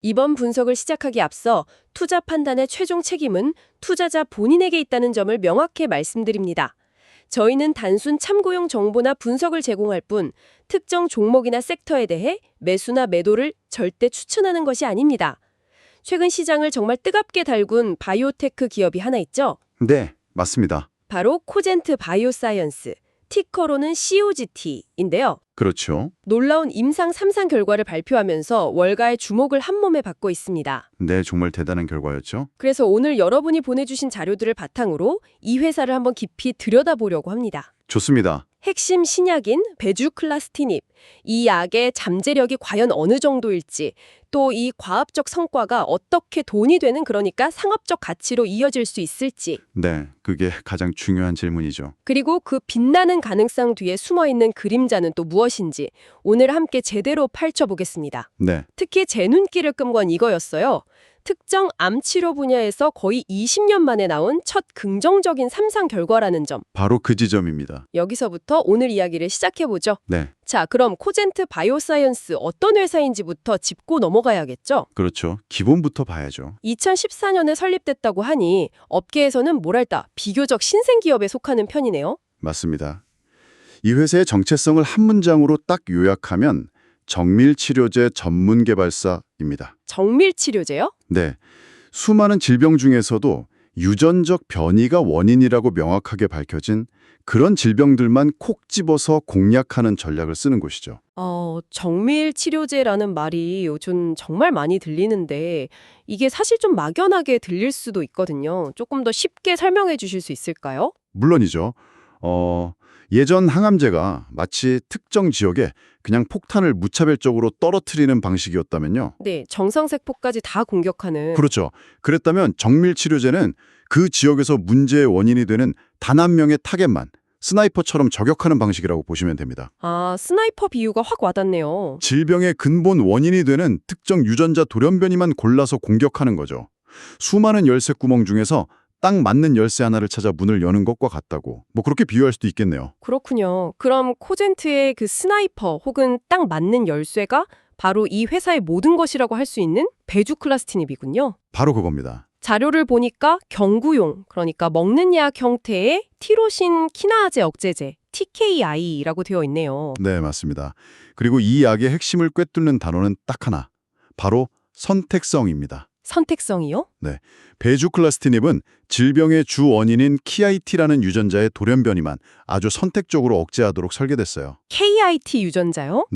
이번 분석을 시작하기 앞서 투자 판단의 최종 책임은 투자자 본인에게 있다는 점을 명확히 말씀드립니다. 저희는 단순 참고용 정보나 분석을 제공할 뿐 특정 종목이나 섹터에 대해 매수나 매도를 절대 추천하는 것이 아닙니다. 최근 시장을 정말 뜨겁게 달군 바이오테크 기업이 하나 있죠? 네, 맞습니다. 바로 코젠트 바이오사이언스, 티커로는 COGT인데요. 그렇죠. 놀라운 임상 3상 결과를 발표하면서 월가의 주목을 한몸에 받고 있습니다. 네, 정말 대단한 결과였죠. 그래서 오늘 여러분이 보내주신 자료들을 바탕으로 이 회사를 한번 깊이 들여다보려고 합니다. 좋습니다. 핵심 신약인 베주클라스티닙, 이 약의 잠재력이 과연 어느 정도일지, 또 이 과학적 성과가 어떻게 돈이 되는, 그러니까 상업적 가치로 이어질 수 있을지, 네, 그게 가장 중요한 질문이죠. 그리고 그 빛나는 가능성 뒤에 숨어있는 그림자는 또 무엇인지 오늘 함께 제대로 파헤쳐보겠습니다. 네, 특히 제 눈길을 끈 건 이거였어요. 특정 암 치료 분야에서 거의 20년 만에 나온 첫 긍정적인 3상 결과라는 점. 바로 그 지점입니다. 여기서부터 오늘 이야기를 시작해보죠. 네, 자, 그럼 코젠트 바이오사이언스 어떤 회사인지부터 짚고 넘어가야겠죠? 그렇죠. 기본부터 봐야죠. 2014년에 설립됐다고 하니 업계에서는 뭐랄까 비교적 신생 기업에 속하는 편이네요. 맞습니다. 이 회사의 정체성을 한 문장으로 딱 요약하면 정밀치료제 전문개발사입니다. 정밀치료제요? 네, 수많은 질병 중에서도 유전적 변이가 원인이라고 명확하게 밝혀진 그런 질병들만 콕 집어서 공략하는 전략을 쓰는 곳이죠. 정밀치료제라는 말이 요즘 정말 많이 들리는데 이게 사실 좀 막연하게 들릴 수도 있거든요. 조금 더 쉽게 설명해 주실 수 있을까요? 물론이죠. 예전 항암제가 마치 특정 지역에 그냥 폭탄을 무차별적으로 떨어뜨리는 방식이었다면요. 네, 정상세포까지 다 공격하는. 그렇죠. 그랬다면 정밀치료제는 그 지역에서 문제의 원인이 되는 단 한 명의 타겟만 스나이퍼처럼 저격하는 방식이라고 보시면 됩니다. 아, 스나이퍼 비유가 확 와닿네요. 질병의 근본 원인이 되는 특정 유전자 돌연변이만 골라서 공격하는 거죠. 수많은 열쇠 구멍 중에서 딱 맞는 열쇠 하나를 찾아 문을 여는 것과 같다고. 뭐 그렇게 비유할 수도 있겠네요. 그렇군요. 그럼 코젠트의 그 스나이퍼 혹은 딱 맞는 열쇠가 바로 이 회사의 모든 것이라고 할 수 있는 베주클라스티닙이군요. 바로 그겁니다. 자료를 보니까 경구용, 그러니까 먹는 약 형태의 티로신 키나아제 억제제, TKI라고 되어 있네요. 네, 맞습니다. 그리고 이 약의 핵심을 꿰뚫는 단어는 딱 하나. 바로 선택성입니다. 선택성이요? 네, 베주클라스티닙은 질병의 주 원인인 KIT라는 유전자의 돌연변이만 아주 선택적으로 억제하도록 설계됐어요. KIT 유전자요?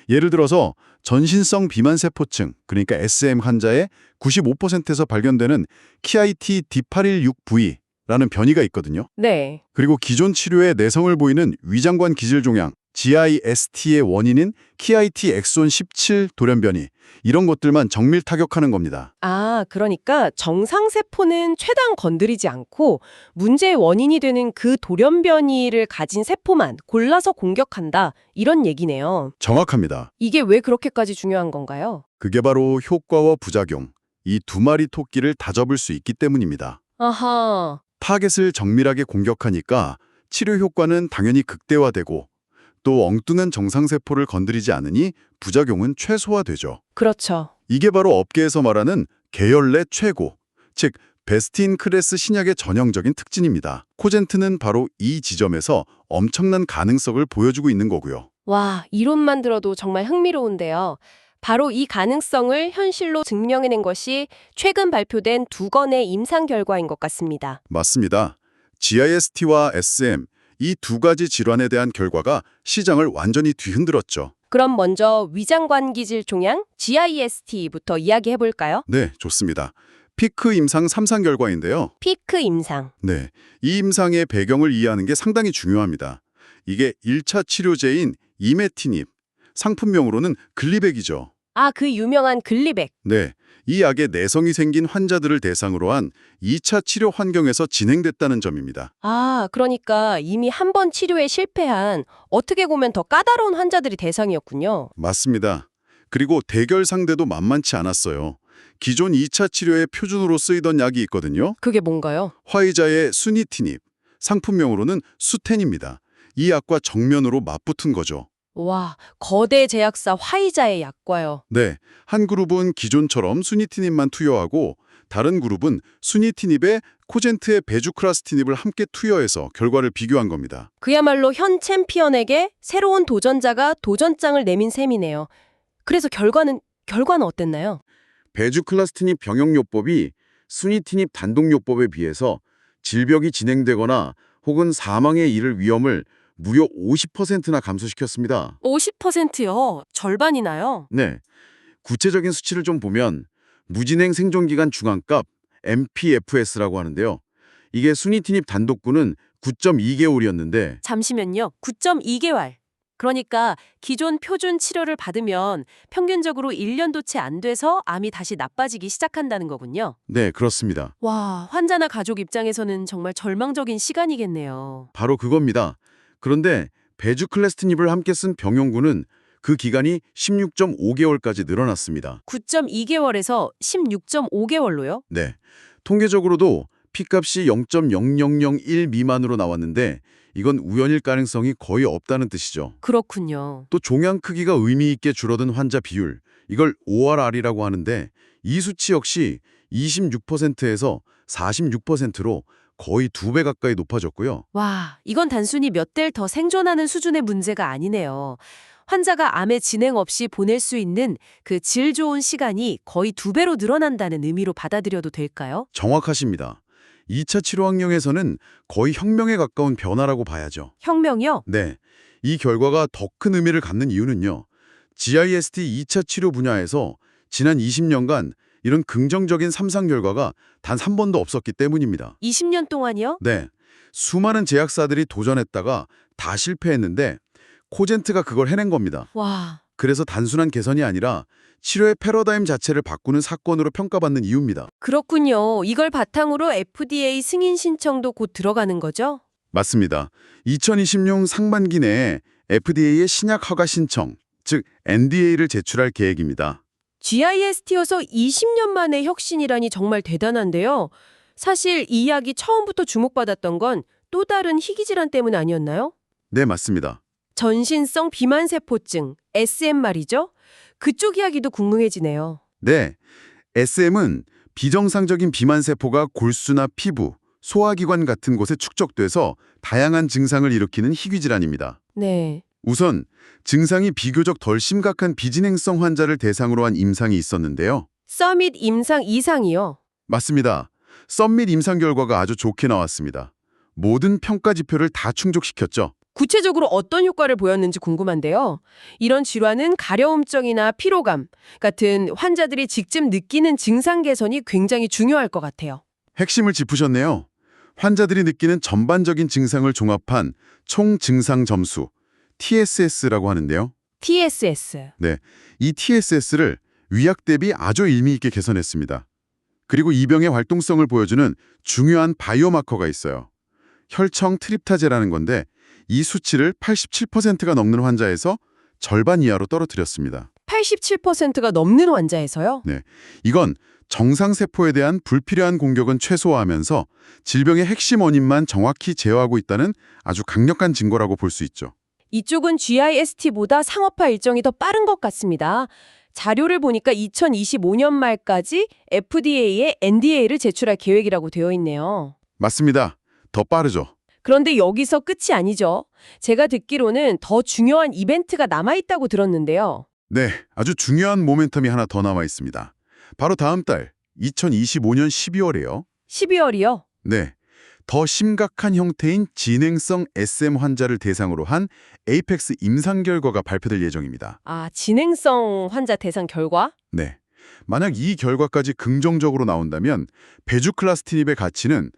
예를 들어서 전신성 비만세포층, 그러니까 SM 환자의 95%에서 발견되는 KIT D816V라는 변이가 있거든요. 네. 그리고 기존 치료에 내성을 보이는 위장관 기질종양, GIST의 원인인 KIT 엑손 17 돌연변이, 이런 것들만 정밀 타격하는 겁니다. 아, 그러니까 정상세포는 최대한 건드리지 않고 문제의 원인이 되는 그 돌연변이를 가진 세포만 골라서 공격한다. 이런 얘기네요. 정확합니다. 이게 왜 그렇게까지 중요한 건가요? 그게 바로 효과와 부작용, 이 두 마리 토끼를 다 접을 수 있기 때문입니다. 아하. 타겟을 정밀하게 공격하니까 치료 효과는 당연히 극대화되고 또 엉뚱한 정상세포를 건드리지 않으니 부작용은 최소화되죠. 그렇죠. 이게 바로 업계에서 말하는 계열 내 최고, 즉 베스트 클래스 신약의 전형적인 특징입니다. 코젠트는 바로 이 지점에서 엄청난 가능성을 보여주고 있는 거고요. 와, 이론만 들어도 정말 흥미로운데요. 바로 이 가능성을 현실로 증명해낸 것이 최근 발표된 2건의 임상 결과인 것 같습니다. 맞습니다. GIST와 SM, 이 두 가지 질환에 대한 결과가 시장을 완전히 뒤흔들었죠. 그럼 먼저 위장관기질 종양 GIST부터 이야기해볼까요? 네, 좋습니다. 피크 임상 3상 결과인데요. 피크 임상. 네, 이 임상의 배경을 이해하는 게 상당히 중요합니다. 이게 1차 치료제인 이메티닙, 상품명으로는 글리백이죠. 아, 그 유명한 글리백. 네, 이 약에 내성이 생긴 환자들을 대상으로 한 2차 치료 환경에서 진행됐다는 점입니다. 아, 그러니까 이미 한 번 치료에 실패한 어떻게 보면 더 까다로운 환자들이 대상이었군요. 맞습니다. 그리고 대결 상대도 만만치 않았어요. 기존 2차 치료의 표준으로 쓰이던 약이 있거든요. 그게 뭔가요? 화이자의 수니티닙, 상품명으로는 수텐입니다. 이 약과 정면으로 맞붙은 거죠. 와, 거대 제약사 화이자의 약과요. 네, 한 그룹은 기존처럼 수니티닙만 투여하고 다른 그룹은 수니티닙에 코젠트의 베주클라스티닙을 함께 투여해서 결과를 비교한 겁니다. 그야말로 현 챔피언에게 새로운 도전자가 도전장을 내민 셈이네요. 그래서 결과는 어땠나요? 베주클라스티닙 병용요법이 수니티닙 단독요법에 비해서 질병이 진행되거나 혹은 사망에 이를 위험을 무려 50%나 감소시켰습니다. 50%요? 절반이나요? 네, 구체적인 수치를 좀 보면 무진행 생존기간 중앙값 MPFS라고 하는데요. 이게 수니티닙 단독군은 9.2개월이었는데 잠시만요. 9.2개월. 그러니까 기존 표준 치료를 받으면 평균적으로 1년도 채 안 돼서 암이 다시 나빠지기 시작한다는 거군요. 네, 그렇습니다. 와, 환자나 가족 입장에서는 정말 절망적인 시간이겠네요. 바로 그겁니다. 그런데 베주클라스티닙을 함께 쓴 병용군은 그 기간이 16.5개월까지 늘어났습니다. 9.2개월에서 16.5개월로요? 네, 통계적으로도 P값이 0.0001 미만으로 나왔는데 이건 우연일 가능성이 거의 없다는 뜻이죠. 그렇군요. 또 종양 크기가 의미 있게 줄어든 환자 비율, 이걸 ORR이라고 하는데 이 수치 역시 26%에서 46%로 거의 2배 가까이 높아졌고요. 와, 이건 단순히 몇 달 더 생존하는 수준의 문제가 아니네요. 환자가 암의 진행 없이 보낼 수 있는 그 질 좋은 시간이 거의 2배로 늘어난다는 의미로 받아들여도 될까요? 정확하십니다. 2차 치료 환경에서는 거의 혁명에 가까운 변화라고 봐야죠. 혁명이요? 네, 이 결과가 더 큰 의미를 갖는 이유는요. GIST 2차 치료 분야에서 지난 20년간 이런 긍정적인 삼상 결과가 단 한 번도 없었기 때문입니다. 20년 동안이요? 네, 수많은 제약사들이 도전했다가 다 실패했는데 코젠트가 그걸 해낸 겁니다. 와, 그래서 단순한 개선이 아니라 치료의 패러다임 자체를 바꾸는 사건으로 평가받는 이유입니다. 그렇군요. 이걸 바탕으로 FDA 승인 신청도 곧 들어가는 거죠? 맞습니다. 2026 상반기 내에 FDA의 신약 허가 신청, 즉 NDA를 제출할 계획입니다. GIST여서 20년 만의 혁신이라니 정말 대단한데요. 사실 이 약이 처음부터 주목받았던 건 또 다른 희귀질환 때문 아니었나요? 네, 맞습니다. 전신성 비만세포증, SM 말이죠? 그쪽 이야기도 궁금해지네요. 네, SM은 비정상적인 비만세포가 골수나 피부, 소화기관 같은 곳에 축적돼서 다양한 증상을 일으키는 희귀질환입니다. 네. 우선 증상이 비교적 덜 심각한 비진행성 환자를 대상으로 한 임상이 있었는데요. 서밋 임상 이상이요. 맞습니다. 썸밋 임상 결과가 아주 좋게 나왔습니다. 모든 평가 지표를 다 충족시켰죠. 구체적으로 어떤 효과를 보였는지 궁금한데요. 이런 질환은 가려움증이나 피로감 같은 환자들이 직접 느끼는 증상 개선이 굉장히 중요할 것 같아요. 핵심을 짚으셨네요. 환자들이 느끼는 전반적인 증상을 종합한 총 증상 점수, TSS라고 하는데요. TSS. 네, 이 TSS를 위약 대비 아주 의미 있게 개선했습니다. 그리고 이 병의 활동성을 보여주는 중요한 바이오마커가 있어요. 혈청 트립타제라는 건데 이 수치를 87%가 넘는 환자에서 절반 이하로 떨어뜨렸습니다. 87%가 넘는 환자에서요? 네, 이건 정상세포에 대한 불필요한 공격은 최소화하면서 질병의 핵심 원인만 정확히 제어하고 있다는 아주 강력한 증거라고 볼 수 있죠. 이쪽은 GIST보다 상업화 일정이 더 빠른 것 같습니다. 자료를 보니까 2025년 말까지 FDA에 NDA를 제출할 계획이라고 되어 있네요. 맞습니다. 더 빠르죠. 그런데 여기서 끝이 아니죠. 제가 듣기로는 더 중요한 이벤트가 남아있다고 들었는데요. 네, 아주 중요한 모멘텀이 하나 더 남아 있습니다. 바로 다음 달 2025년 12월에요. 12월이요? 네, 더 심각한 형태인 진행성 SM 환자를 대상으로 한 에이펙스 임상 결과가 발표될 예정입니다. 아, 진행성 환자 대상 결과? 네, 만약 이 결과까지 긍정적으로 나온다면 베주클라스티닙의 가치는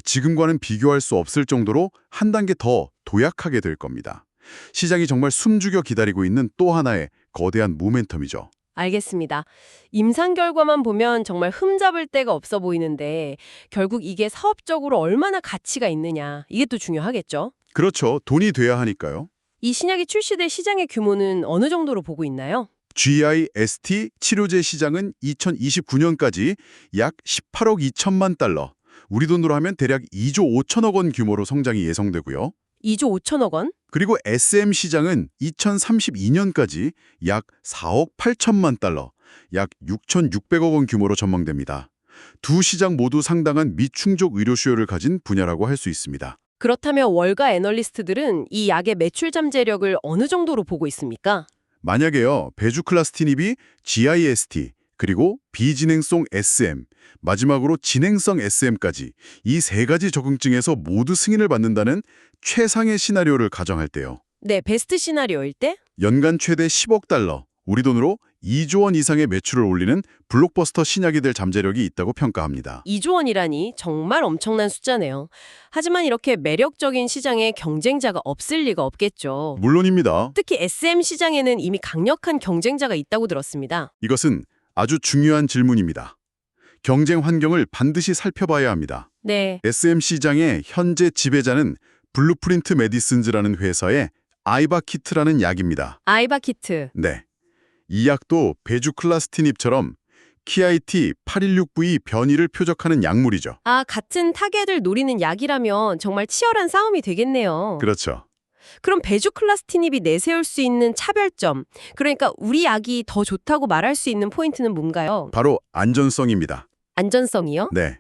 지금과는 비교할 수 없을 정도로 한 단계 더 도약하게 될 겁니다. 시장이 정말 숨죽여 기다리고 있는 또 하나의 거대한 모멘텀이죠. 알겠습니다. 임상 결과만 보면 정말 흠잡을 데가 없어 보이는데 결국 이게 사업적으로 얼마나 가치가 있느냐 이게 또 중요하겠죠. 그렇죠. 돈이 돼야 하니까요. 이 신약이 출시될 시장의 규모는 어느 정도로 보고 있나요? GIST 치료제 시장은 2029년까지 약 18억 2천만 달러, 우리 돈으로 하면 대략 2조 5천억 원 규모로 성장이 예상되고요. 2조 5천억 원? 그리고 SM 시장은 2032년까지 약 4억 8천만 달러, 약 6,600억 원 규모로 전망됩니다. 두 시장 모두 상당한 미충족 의료 수요를 가진 분야라고 할 수 있습니다. 그렇다면 월가 애널리스트들은 이 약의 매출 잠재력을 어느 정도로 보고 있습니까? 만약에요, 베주클라스티닙이 GIST, 그리고 비진행성 SM, 마지막으로 진행성 SM까지 이 세 가지 적응증에서 모두 승인을 받는다는 최상의 시나리오를 가정할 때요. 네, 베스트 시나리오일 때? 연간 최대 10억 달러, 우리 돈으로 2조 원 이상의 매출을 올리는 블록버스터 신약이 될 잠재력이 있다고 평가합니다. 2조 원이라니 정말 엄청난 숫자네요. 하지만 이렇게 매력적인 시장에 경쟁자가 없을 리가 없겠죠. 물론입니다. 특히 SM 시장에는 이미 강력한 경쟁자가 있다고 들었습니다. 이것은 아주 중요한 질문입니다. 경쟁 환경을 반드시 살펴봐야 합니다. 네, SM 시장의 현재 지배자는 블루프린트 메디슨즈라는 회사의 아이바키트라는 약입니다. 아이바키트. 네. 이 약도 베주클라스티닙처럼 KIT 816V 변이를 표적하는 약물이죠. 아, 같은 타겟을 노리는 약이라면 정말 치열한 싸움이 되겠네요. 그렇죠. 그럼 베주클라스티닙이 내세울 수 있는 차별점, 그러니까 우리 약이 더 좋다고 말할 수 있는 포인트는 뭔가요? 바로 안전성입니다. 안전성이요? 네.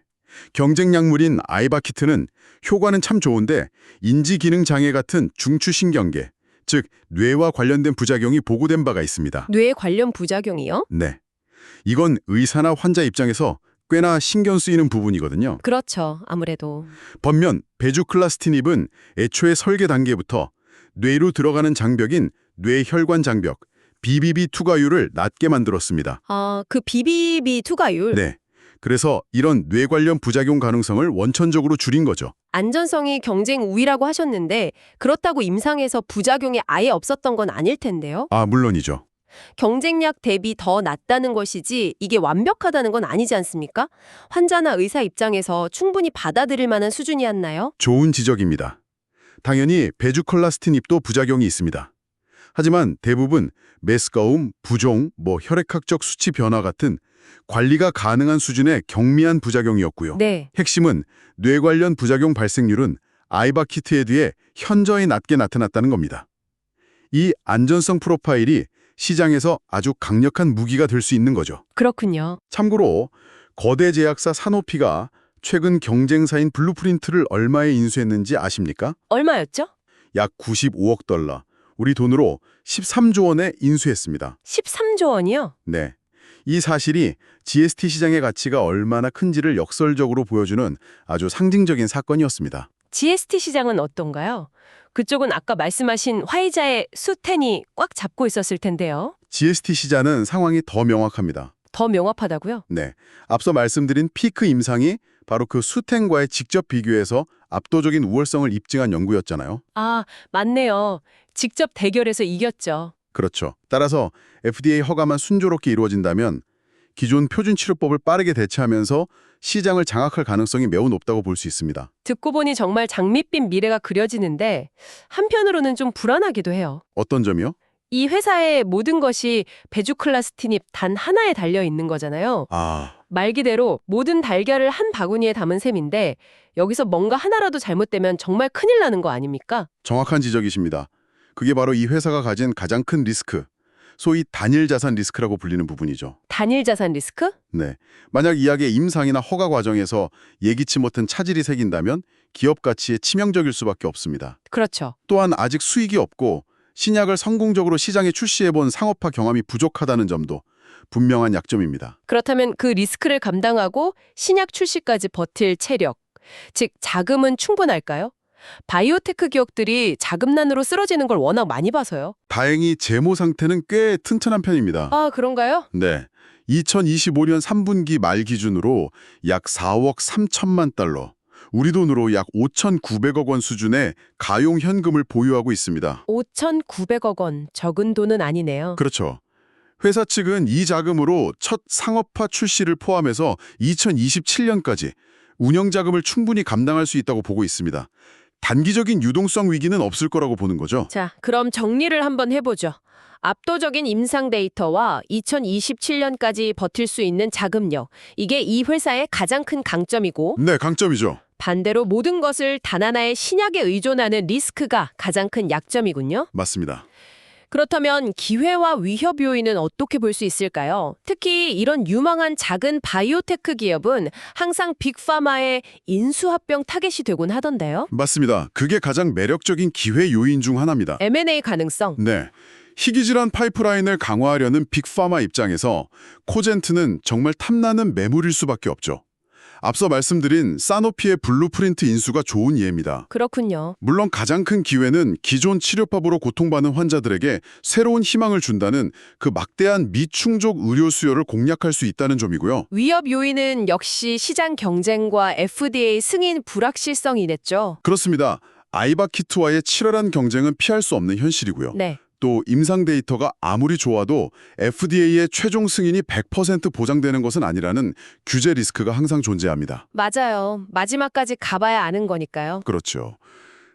경쟁 약물인 아이바키트는 효과는 참 좋은데 인지기능 장애 같은 중추신경계, 즉 뇌와 관련된 부작용이 보고된 바가 있습니다. 뇌 관련 부작용이요? 네. 이건 의사나 환자 입장에서 꽤나 신경 쓰이는 부분이거든요. 그렇죠. 아무래도. 반면 베주클라스티닙은 애초에 설계 단계부터 뇌로 들어가는 장벽인 뇌혈관 장벽, BBB 투과율을 낮게 만들었습니다. 아, 그 BBB 투과율. 네. 그래서 이런 뇌 관련 부작용 가능성을 원천적으로 줄인 거죠. 안전성이 경쟁 우위라고 하셨는데 그렇다고 임상에서 부작용이 아예 없었던 건 아닐 텐데요. 아, 물론이죠. 경쟁약 대비 더 낫다는 것이지 이게 완벽하다는 건 아니지 않습니까? 환자나 의사 입장에서 충분히 받아들일 만한 수준이었나요? 좋은 지적입니다. 당연히 베주클라스티닙도 부작용이 있습니다. 하지만 대부분 메스꺼움, 부종, 혈액학적 수치 변화 같은 관리가 가능한 수준의 경미한 부작용이었고요. 네. 핵심은 뇌 관련 부작용 발생률은 아이바키트에 비해 현저히 낮게 나타났다는 겁니다. 이 안전성 프로파일이 시장에서 아주 강력한 무기가 될 수 있는 거죠. 그렇군요. 참고로 거대 제약사 사노피가 최근 경쟁사인 블루프린트를 얼마에 인수했는지 아십니까? 얼마였죠? 약 95억 달러, 우리 돈으로 13조 원에 인수했습니다. 13조 원이요? 네. 이 사실이 GST 시장의 가치가 얼마나 큰지를 역설적으로 보여주는 아주 상징적인 사건이었습니다. GST 시장은 어떤가요? 그쪽은 아까 말씀하신 화이자의 수텐이 꽉 잡고 있었을 텐데요. GST 시장은 상황이 더 명확합니다. 더 명확하다고요? 네. 앞서 말씀드린 피크 임상이 바로 그 수텐과의 직접 비교해서 압도적인 우월성을 입증한 연구였잖아요. 아, 맞네요. 직접 대결해서 이겼죠. 그렇죠. 따라서 FDA 허가만 순조롭게 이루어진다면 기존 표준 치료법을 빠르게 대체하면서 시장을 장악할 가능성이 매우 높다고 볼 수 있습니다. 듣고 보니 정말 장밋빛 미래가 그려지는데 한편으로는 좀 불안하기도 해요. 어떤 점이요? 이 회사의 모든 것이 베주클라스티닙 단 하나에 달려 있는 거잖아요. 말 그대로 모든 달걀을 한 바구니에 담은 셈인데 여기서 뭔가 하나라도 잘못되면 정말 큰일 나는 거 아닙니까? 정확한 지적이십니다. 그게 바로 이 회사가 가진 가장 큰 리스크, 소위 단일 자산 리스크라고 불리는 부분이죠. 단일 자산 리스크? 네. 만약 이 약의 임상이나 허가 과정에서 예기치 못한 차질이 생긴다면 기업 가치에 치명적일 수밖에 없습니다. 그렇죠. 또한 아직 수익이 없고 신약을 성공적으로 시장에 출시해본 상업화 경험이 부족하다는 점도 분명한 약점입니다. 그렇다면 그 리스크를 감당하고 신약 출시까지 버틸 체력, 즉 자금은 충분할까요? 바이오테크 기업들이 자금난으로 쓰러지는 걸 워낙 많이 봐서요. 다행히 재무 상태는 꽤 튼튼한 편입니다. 아, 그런가요? 네. 2025년 3분기 말 기준으로 약 4억 3천만 달러, 우리 돈으로 약 5,900억 원 수준의 가용 현금을 보유하고 있습니다. 5,900억 원, 적은 돈은 아니네요. 그렇죠. 회사 측은 이 자금으로 첫 상업화 출시를 포함해서 2027년까지 운영 자금을 충분히 감당할 수 있다고 보고 있습니다. 단기적인 유동성 위기는 없을 거라고 보는 거죠. 자, 그럼 정리를 한번 해보죠. 압도적인 임상 데이터와 2027년까지 버틸 수 있는 자금력, 이게 이 회사의 가장 큰 강점이고 네, 강점이죠. 반대로 모든 것을 단 하나의 신약에 의존하는 리스크가 가장 큰 약점이군요. 맞습니다. 그렇다면 기회와 위협 요인은 어떻게 볼 수 있을까요? 특히 이런 유망한 작은 바이오테크 기업은 항상 빅파마의 인수합병 타겟이 되곤 하던데요. 맞습니다. 그게 가장 매력적인 기회 요인 중 하나입니다. M&A 가능성. 네. 희귀질환 파이프라인을 강화하려는 빅파마 입장에서 코젠트는 정말 탐나는 매물일 수밖에 없죠. 앞서 말씀드린 사노피의 블루프린트 인수가 좋은 예입니다. 그렇군요. 물론 가장 큰 기회는 기존 치료법으로 고통받는 환자들에게 새로운 희망을 준다는 그 막대한 미충족 의료 수요를 공략할 수 있다는 점이고요. 위협 요인은 역시 시장 경쟁과 FDA 승인 불확실성이겠죠. 그렇습니다. 아이바키트와의 치열한 경쟁은 피할 수 없는 현실이고요. 네. 또 임상 데이터가 아무리 좋아도 FDA의 최종 승인이 100% 보장되는 것은 아니라는 규제 리스크가 항상 존재합니다. 맞아요. 마지막까지 가봐야 아는 거니까요. 그렇죠.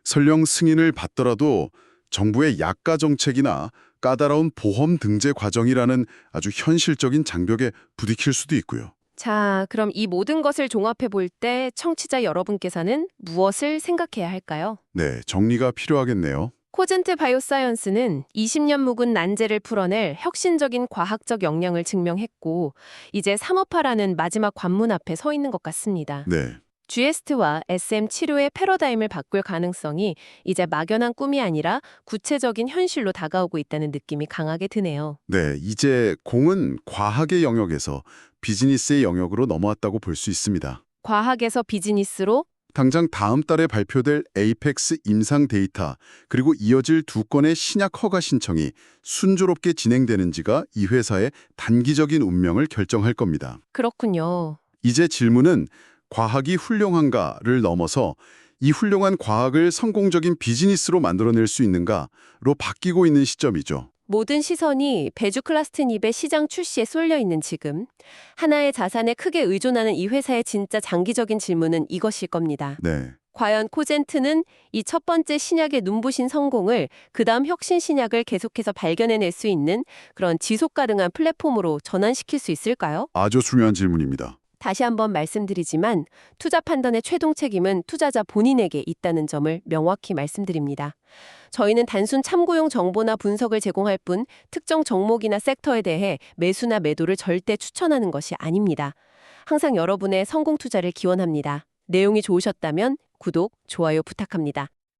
설령 승인을 받더라도 정부의 약가 정책이나 까다로운 보험 등재 과정이라는 아주 현실적인 장벽에 부딪힐 수도 있고요. 자, 그럼 이 모든 것을 종합해 볼 때 청취자 여러분께서는 무엇을 생각해야 할까요? 네, 정리가 필요하겠네요. 코젠트 바이오사이언스는 20년 묵은 난제를 풀어낼 혁신적인 과학적 역량을 증명했고 이제 상업화라는 마지막 관문 앞에 서 있는 것 같습니다. 네, GST와 SM 치료의 패러다임을 바꿀 가능성이 이제 막연한 꿈이 아니라 구체적인 현실로 다가오고 있다는 느낌이 강하게 드네요. 네, 이제 공은 과학의 영역에서 비즈니스의 영역으로 넘어왔다고 볼 수 있습니다. 과학에서 비즈니스로 당장 다음 달에 발표될 에이펙스 임상 데이터 그리고 이어질 두 건의 신약 허가 신청이 순조롭게 진행되는지가 이 회사의 단기적인 운명을 결정할 겁니다. 그렇군요. 이제 질문은 과학이 훌륭한가를 넘어서 이 훌륭한 과학을 성공적인 비즈니스로 만들어낼 수 있는가로 바뀌고 있는 시점이죠. 모든 시선이 베주클라스틴입의 시장 출시에 쏠려 있는 지금 하나의 자산에 크게 의존하는 이 회사의 진짜 장기적인 질문은 이것일 겁니다. 네, 과연 코젠트는 이 첫 번째 신약의 눈부신 성공을 그다음 혁신 신약을 계속해서 발견해낼 수 있는 그런 지속 가능한 플랫폼으로 전환시킬 수 있을까요? 아주 중요한 질문입니다. 다시 한번 말씀드리지만 투자 판단의 최종 책임은 투자자 본인에게 있다는 점을 명확히 말씀드립니다. 저희는 단순 참고용 정보나 분석을 제공할 뿐 특정 종목이나 섹터에 대해 매수나 매도를 절대 추천하는 것이 아닙니다. 항상 여러분의 성공 투자를 기원합니다. 내용이 좋으셨다면 구독, 좋아요 부탁합니다.